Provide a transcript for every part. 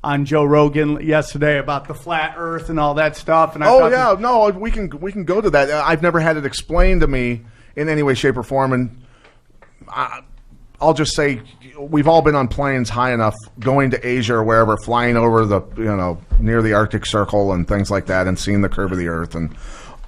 on Joe Rogan yesterday about the flat Earth and all that stuff. And we can go to that. I've never had it explained to me in any way, shape, or form, and I'll just say we've all been on planes high enough, going to Asia or wherever, flying over the near the Arctic Circle and things like that, and seeing the curve of the Earth, and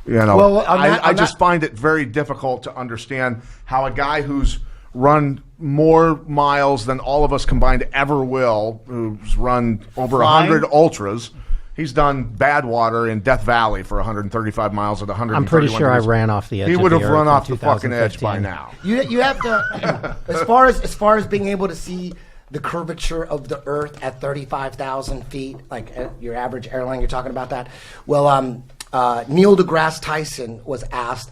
I just find it very difficult to understand how a guy who's run more miles than all of us combined ever will, who's run over 100 ultras. He's done Badwater in Death Valley for 135 miles at 131 I'm pretty sure degrees. I ran off the edge. He of would the have Earth run off in the fucking edge by now. You have to, as far as being able to see the curvature of the Earth at 35,000 feet, like your average airline, you're talking about that. Well, Neil deGrasse Tyson was asked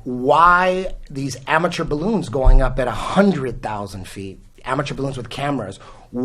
why these amateur balloons going up at 100,000 feet, amateur balloons with cameras, does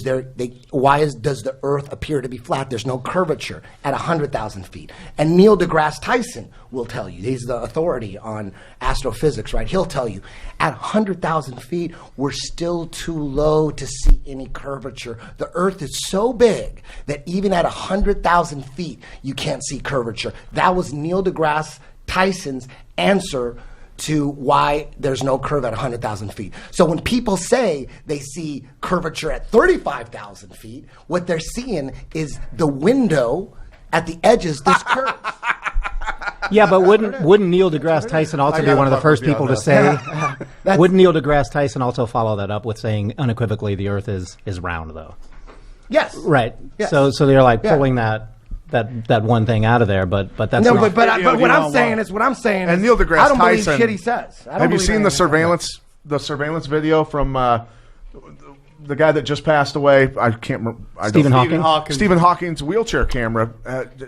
the Earth appear to be flat? There's no curvature at 100,000 feet. And Neil deGrasse Tyson will tell you, he's the authority on astrophysics, right? He'll tell you, at 100,000 feet, we're still too low to see any curvature. The Earth is so big that even at 100,000 feet, you can't see curvature. That was Neil deGrasse Tyson's answer to why there's no curve at 100,000 feet. So when people say they see curvature at 35,000 feet, what they're seeing is the window at the edges, this curve. Yeah, but wouldn't Neil deGrasse Tyson also be one of the first people to say? Wouldn't Neil deGrasse Tyson also follow that up with saying unequivocally the Earth is round, though? Yes. Right. Yes. So they're like pulling that one thing out of there, but that's no. not, But what I'm saying is And Neil deGrasse I don't Tyson, believe shit he says. Have you seen the surveillance video from the guy that just passed away? I can't remember. Stephen Hawking. Stephen Hawking's wheelchair camera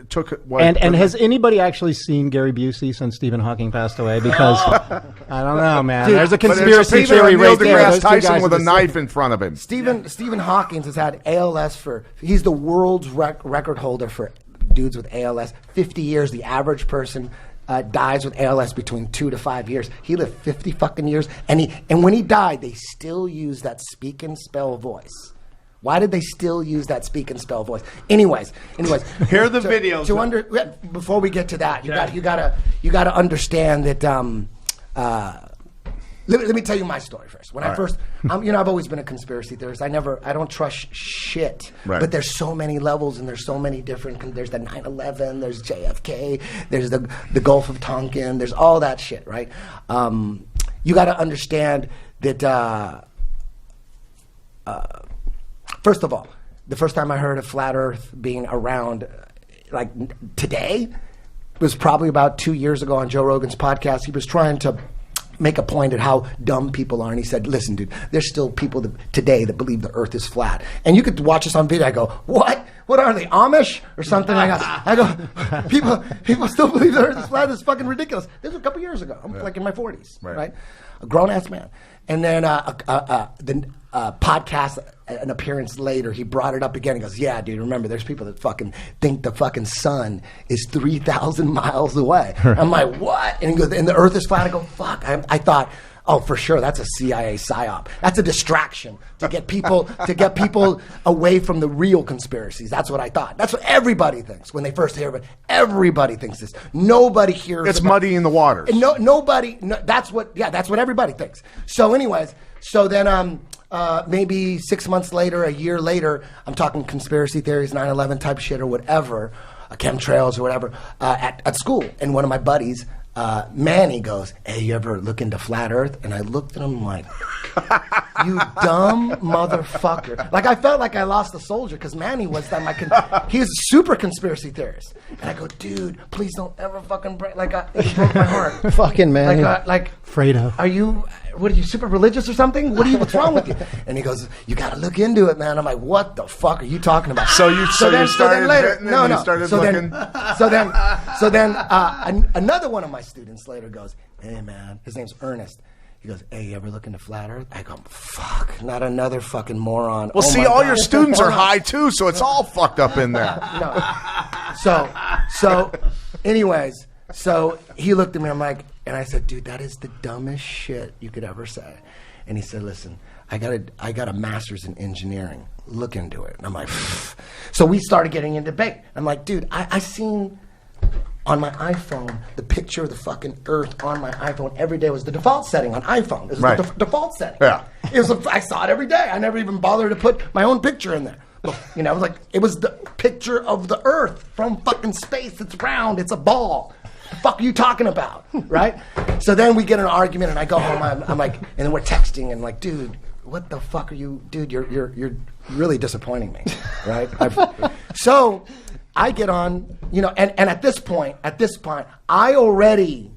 took what? And has anybody actually seen Gary Busey since Stephen Hawking passed away? Because I don't know, man. Dude, there's a conspiracy theory Neil right there. deGrasse Those two Tyson guys with are a the knife same. in front of him. Stephen Hawking has had ALS he's the world's record holder for dudes with ALS. 50 years. The average person dies with ALS between 2 to 5 years. He lived 50 fucking years, and when he died, they still use that speak and spell voice. Why did they still use that speak and spell voice? Anyways, here are the videos. Before we get to that, you gotta understand that. Let me tell you my story first. When I first, I've always been a conspiracy theorist. I don't trust shit. Right. But there's so many levels, and there's so many different. There's the 9/11. There's JFK. There's the Gulf of Tonkin. There's all that shit, right? You got to understand that. First of all, the first time I heard of flat Earth being around, like today, was probably about 2 years ago on Joe Rogan's podcast. He was trying to make a point at how dumb people are, and he said, listen, dude, there's still people today that believe the Earth is flat. And you could watch this on video. I go, what are they, Amish or something? I go, people still believe the Earth is flat. It's fucking ridiculous. This was a couple years ago. I'm like in my 40s, right? A grown-ass man. And then the podcast, an appearance later, he brought it up again. He goes, yeah, dude, remember, there's people that fucking think the fucking sun is 3,000 miles away. I'm like, what? And he goes, and the Earth is flat. I go, fuck. I thought, oh, for sure, that's a CIA psyop. That's a distraction to get people away from the real conspiracies. That's what I thought. That's what everybody thinks when they first hear of it. Everybody thinks this. Nobody hears. It's muddy in the waters. That's what everybody thinks. So, anyways, then maybe 6 months later, a year later, I'm talking conspiracy theories, 9/11 type shit or whatever, chemtrails or whatever, at school, and one of my buddies. Manny goes, hey, you ever look into flat Earth? And I looked at him like, you dumb motherfucker. Like, I felt like I lost a soldier because Manny was he was a super conspiracy theorist. And I go, dude, please don't ever fucking break. Like, it broke my heart. Fucking Manny. Like, Fredo. Are you super religious or something? What's wrong with you? And he goes, you got to look into it, man. I'm like, what the fuck are you talking about? So you started looking. So then another one of my students later goes, hey man, his name's Ernest. He goes, hey, you ever look into flat Earth? I go, fuck, not another fucking moron. Well, see, all your students are high too, so it's all fucked up in there. No. So, anyways, so he looked at me, I'm like, and I said, dude, that is the dumbest shit you could ever say. And he said, listen, I got a master's in engineering. Look into it. And I'm like, pfft. So we started getting into debate. I'm like, dude, I seen on my iPhone the picture of the fucking Earth on my iPhone every day. Was the default setting on iPhone. It was the default setting. Yeah. I saw it every day. I never even bothered to put my own picture in there. You know, it was the picture of the Earth from fucking space. It's round. It's a ball. The fuck are you talking about, right? So then we get in an argument, and I go home. I'm like, and then we're texting, and like, dude, what the fuck are you, dude? You're really disappointing me, right? So I get on, you know, and at this point, I already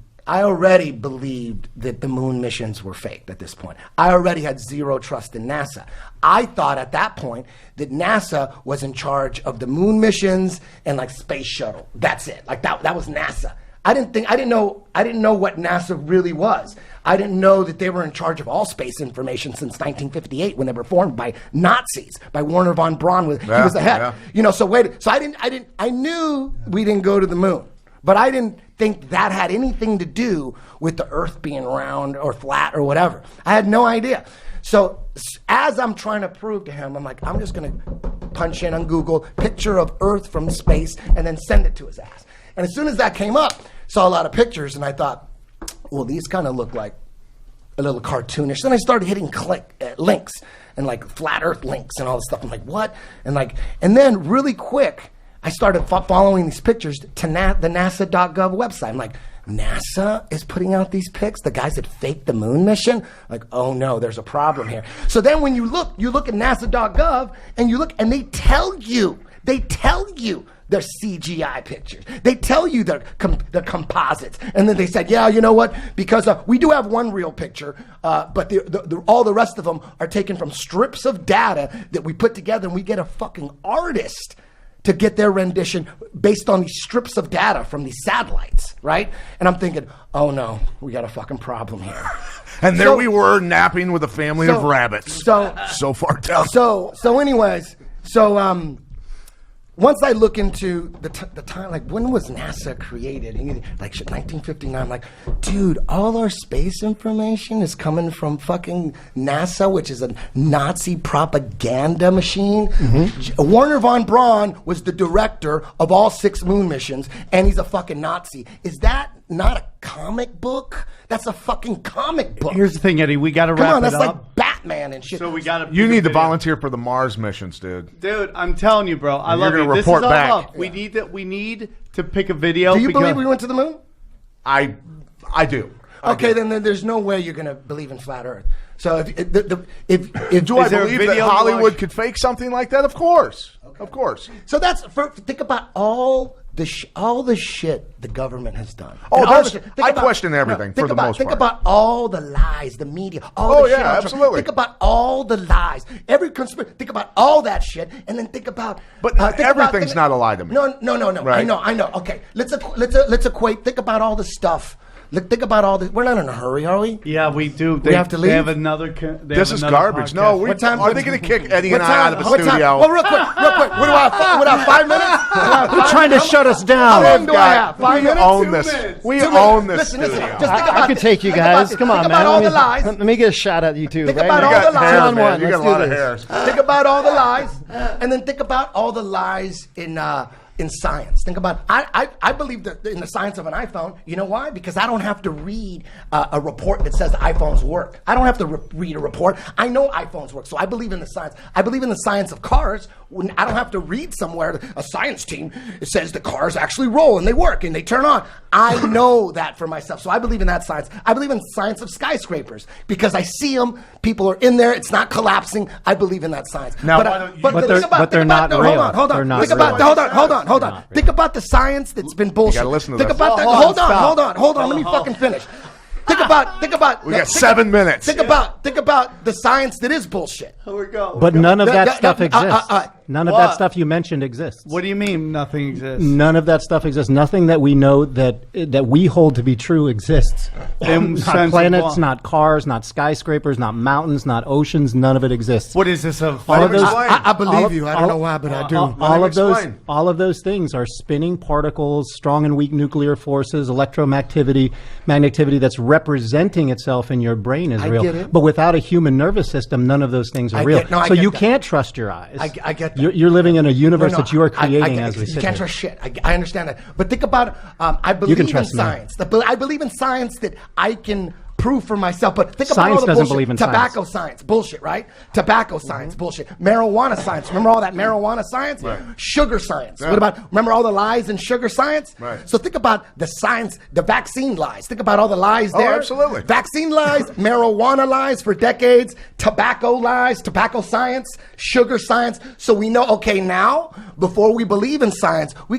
believed that the moon missions were faked at this point. I already had zero trust in NASA. I thought at that point that NASA was in charge of the moon missions and like space shuttle. That's it. Like that was NASA. I didn't know what NASA really was. I didn't know that they were in charge of all space information since 1958 when they were formed by Nazis, by Wernher von Braun. He was the head. Yeah. You know, so I knew we didn't go to the moon. But I didn't think that had anything to do with the Earth being round or flat or whatever. I had no idea. So as I'm trying to prove to him, I'm like, I'm just going to punch in on Google, picture of Earth from space, and then send it to his ass. And as soon as that came up, saw a lot of pictures, and I thought, well, these kind of look like a little cartoonish. Then I started hitting links and like flat Earth links and all this stuff. I'm like, what? And then really quick, I started following these pictures to the NASA.gov website. I'm like, NASA is putting out these pics? The guys that faked the moon mission? Like, oh no, there's a problem here. So then when you look at NASA.gov and they tell you they're CGI pictures. They tell you they're composites. And then they said, yeah, you know what? Because we do have one real picture, but all the rest of them are taken from strips of data that we put together, and we get a fucking artist to get their rendition based on these strips of data from these satellites, right? And I'm thinking, oh no, we got a fucking problem here. And there we were napping with a family of rabbits. So far down. Once I look into the time, like when was NASA created? Like 1959. Like, dude, all our space information is coming from fucking NASA, which is a Nazi propaganda machine. Mm-hmm. Wernher von Braun was the director of all 6 moon missions, and he's a fucking Nazi. Is that not a comic book? That's a fucking comic book. Here's the thing, Eddie. We got to wrap it up. That's like Batman and shit. So we got to. You need to volunteer for the Mars missions, dude. Dude, I'm telling you, bro. I love you. This is all up. We need to pick a video. Do you believe we went to the moon? I do. Okay, then there's no way you're gonna believe in flat Earth. So if do I believe that Hollywood could fake something like that? Of course, of course. So think about all the shit the government has done. I question everything for the most part. Think about all the lies, the media. Absolutely. Think about all the lies. Every conspiracy. Think about all that shit, and then think about. But everything's not a lie to me. No. Right? I know. Okay, let's equate. Think about all the stuff. Look, think about all this. We're not in a hurry, are we? Yeah, we do. We have to leave. They have another. This is garbage. Podcast. No, are they going to kick Eddie and I out of the studio? Well, real quick. What do I have? 5 minutes? They're trying to shut us down. How long do I have? 5 minutes? Own this. We own this studio. Listen. Just think about I can take you guys. Come on, man. Think about all the lies. Let me get a shot at you too. Think about all the lies. Man. You got a lot of hairs. Think about all the lies, and then think about all the lies in science. Think about, I believe that in the science of an iPhone. You know why? Because I don't have to read a report that says iPhones work. I don't have to read a report. I know iPhones work. So I believe in the science. I believe in the science of cars. When I don't have to read somewhere a science team it says the cars actually roll and they work and they turn on. I know that for myself. So I believe in that science. I believe in science of skyscrapers because I see them. People are in there. It's not collapsing. I believe in that science. Now, but they're not real. Hold on. Hold on. Think about the science that's been bullshit. You gotta listen to Think this. about that. Hold on. Let me fucking finish. Think about. We got 7 minutes. Think about the science that is bullshit. Here we go. But none of that stuff exists. None of that stuff you mentioned exists. What do you mean nothing exists? None of that stuff exists. Nothing that we know that we hold to be true exists. Not planets, not cars, not skyscrapers, not mountains, not oceans. None of it exists. What is this? All of those, I believe you. I don't know why, but I do. All of those things are spinning particles, strong and weak nuclear forces, electromagneticity that's representing itself in your brain is real. Get it. But without a human nervous system, none of those things are real. So you can't trust your eyes. I get that. You're living in a universe that you are creating as we sit You can't here. trust shit. I understand that. But think about, I believe in science. I believe in science that I can prove for myself. But think about all the doesn't bullshit. believe in Tobacco science. Bullshit, right? Tobacco science. Bullshit. Marijuana science. Remember all that marijuana science? Right. Sugar science. Yeah. What about, remember all the lies in sugar science? Right. So think about the science, the vaccine lies. Think about all the lies there. Absolutely. Vaccine lies, marijuana lies for decades, tobacco lies, tobacco science, sugar science. So we know, okay, now, before we believe in science, we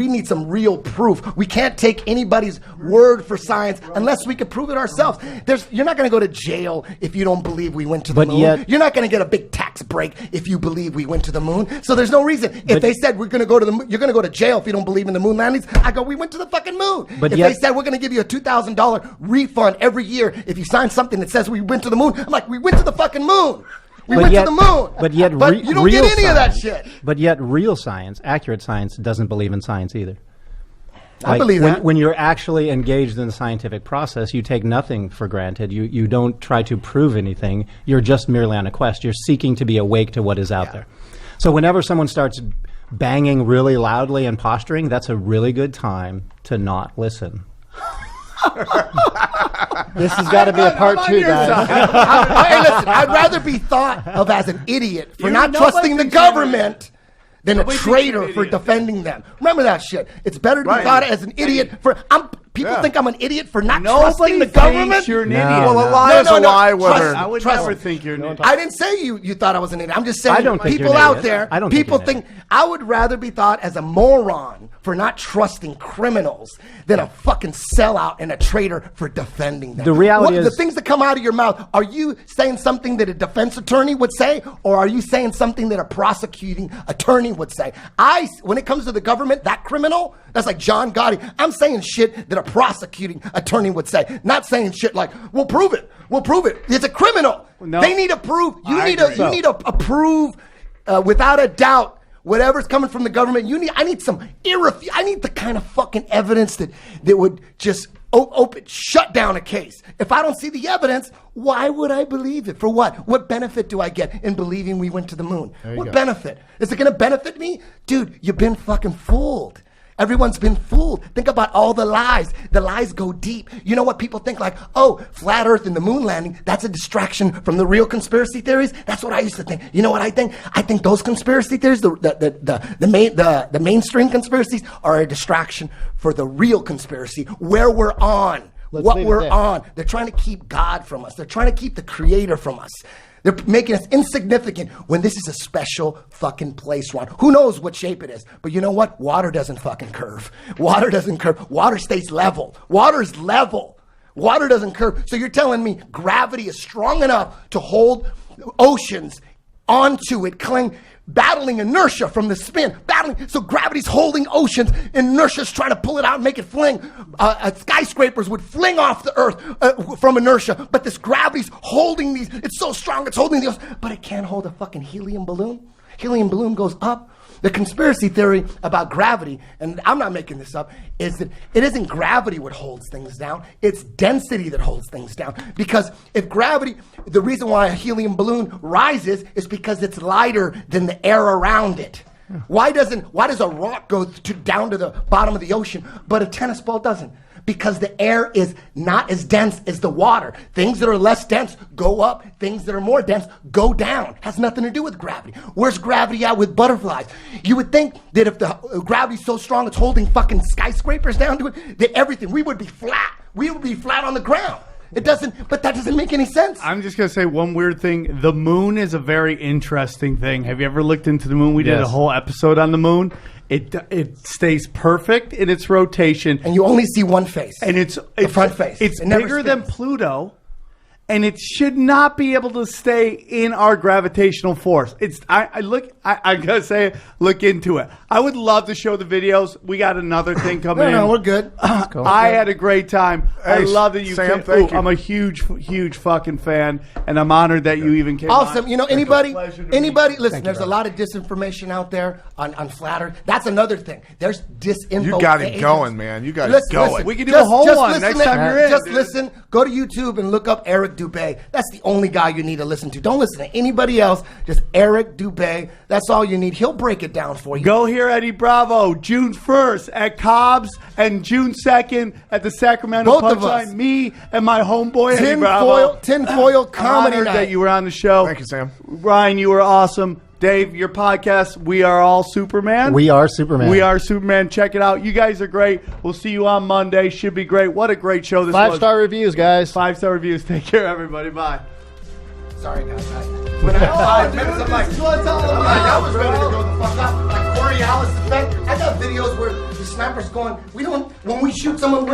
need some real proof. We can't take anybody's word for science unless we can prove it ourselves. You're not going to go to jail if you don't believe we went to the moon. You're not going to get a big tax break if you believe we went to the moon. So there's no reason. If they said we're going to go to the moon, you're going to go to jail if you don't believe in the moon landings. I go, we went to the fucking moon. If they said we're going to give you a $2,000 refund every year if you sign something that says we went to the moon, I'm like, we went to the fucking moon. We went to the moon. But yet, you don't get any of that shit. But yet, real science, accurate science, doesn't believe in science either. I believe that. When you're actually engaged in the scientific process, you take nothing for granted. You don't try to prove anything. You're just merely on a quest. You're seeking to be awake to what is out there. So whenever someone starts banging really loudly and posturing, that's a really good time to not listen. This has got to be a part 2, guys. Hey, listen, I'd rather be thought of as an idiot for not trusting the government than a traitor for defending them. Remember that shit. It's better to be thought as an idiot for... People think I'm an idiot for not trusting the government. You're an idiot. Well, a lie is a lie. I would never think you're an idiot. I didn't say you thought I was an idiot. I'm just saying I don't think people you're an out idiot. there, I don't people think you're an think I would rather be thought as a moron for not trusting criminals than a fucking sellout and a traitor for defending them. The reality is... The things that come out of your mouth, are you saying something that a defense attorney would say, or are you saying something that a prosecuting attorney would say? When it comes to the government, that criminal, that's like John Gotti. I'm saying shit that a prosecuting attorney would say, not saying shit like, we'll prove it. It's a criminal. No, they need to prove. You need to prove without a doubt whatever's coming from the government. I need the kind of fucking evidence that would just shut down a case. If I don't see the evidence, why would I believe it? For what? What benefit do I get in believing we went to the moon? What benefit? Is it going to benefit me? Dude, you've been fucking fooled. Everyone's been fooled. Think about all the lies. The lies go deep. You know what people think, like, oh, flat earth and the moon landing, that's a distraction from the real conspiracy theories? That's what I used to think. You know what I think? I think those conspiracy theories, the mainstream conspiracies, are a distraction for the real conspiracy, where we're on, what we're on. They're trying to keep God from us. They're trying to keep the Creator from us. They're making us insignificant when this is a special fucking place, Ron. Who knows what shape it is? But you know what? Water doesn't fucking curve. Water doesn't curve. Water stays level. Water's level. Water doesn't curve. So you're telling me gravity is strong enough to hold oceans onto it, battling inertia from the spin, so gravity's holding oceans, inertia's trying to pull it out and make it fling. Skyscrapers would fling off the earth from inertia, but this gravity's holding these. It's so strong, it's holding the ocean, but it can't hold a fucking helium balloon. Helium balloon goes up. The conspiracy theory about gravity, and I'm not making this up, is that it isn't gravity what holds things down, it's density that holds things down. Because if gravity, the reason why a helium balloon rises is because it's lighter than the air around it. Why does a rock go down to the bottom of the ocean, but a tennis ball doesn't? Because the air is not as dense as the water. Things that are less dense go up. Things that are more dense go down. Has nothing to do with gravity. Where's gravity at with butterflies? You would think that if the gravity's so strong it's holding fucking skyscrapers down to it, that we would be flat. We would be flat on the ground. It doesn't, but that doesn't make any sense. I'm just going to say one weird thing. The moon is a very interesting thing. Have you ever looked into the moon? We did a whole episode on the moon. It stays perfect in its rotation. And you only see one face. And it's the front face. It's bigger than Pluto. and it should not be able to stay in our gravitational force. I gotta say, look into it. I would love to show the videos. We got another thing coming in. No, we're good. Cool. I had a great time. I Hey, love that you Sam, came. thank you. I'm a huge fucking fan, and I'm honored that you even came. Awesome. on. You know, It's a anybody, pleasure to meet you. listen, there's a lot of disinformation out there on Flat Earth. That's another thing. There's disinfo. You got him agents. going, man. You got it going. We can do a whole one next time you're in, Just dude. listen. Go to YouTube and look up Eric Dubé. That's the only guy you need to listen to. Don't listen to anybody else. Just Eric Dubé. That's all you need. He'll break it down for you. Go hear Eddie Bravo June 1st at Cobb's and June 2nd at the Sacramento Both of us. Punchline. Me and my homeboy Eddie Bravo. Tinfoil comedy Honored night. that you were on the show. Thank you, Sam. Ryan, you were awesome. Dave, your podcast, We Are All Superman. We are Superman. We Are Superman. Check it out. You guys are great. We'll see you on Monday. Should be great. What a great show this was. 5-star reviews, guys. 5-star reviews. Take care, everybody. Bye. Sorry, guys. When I had 5 minutes, I'm like, I was ready to go the fuck up. Like Coriolis effect. I got videos where the sniper's going, when we shoot someone.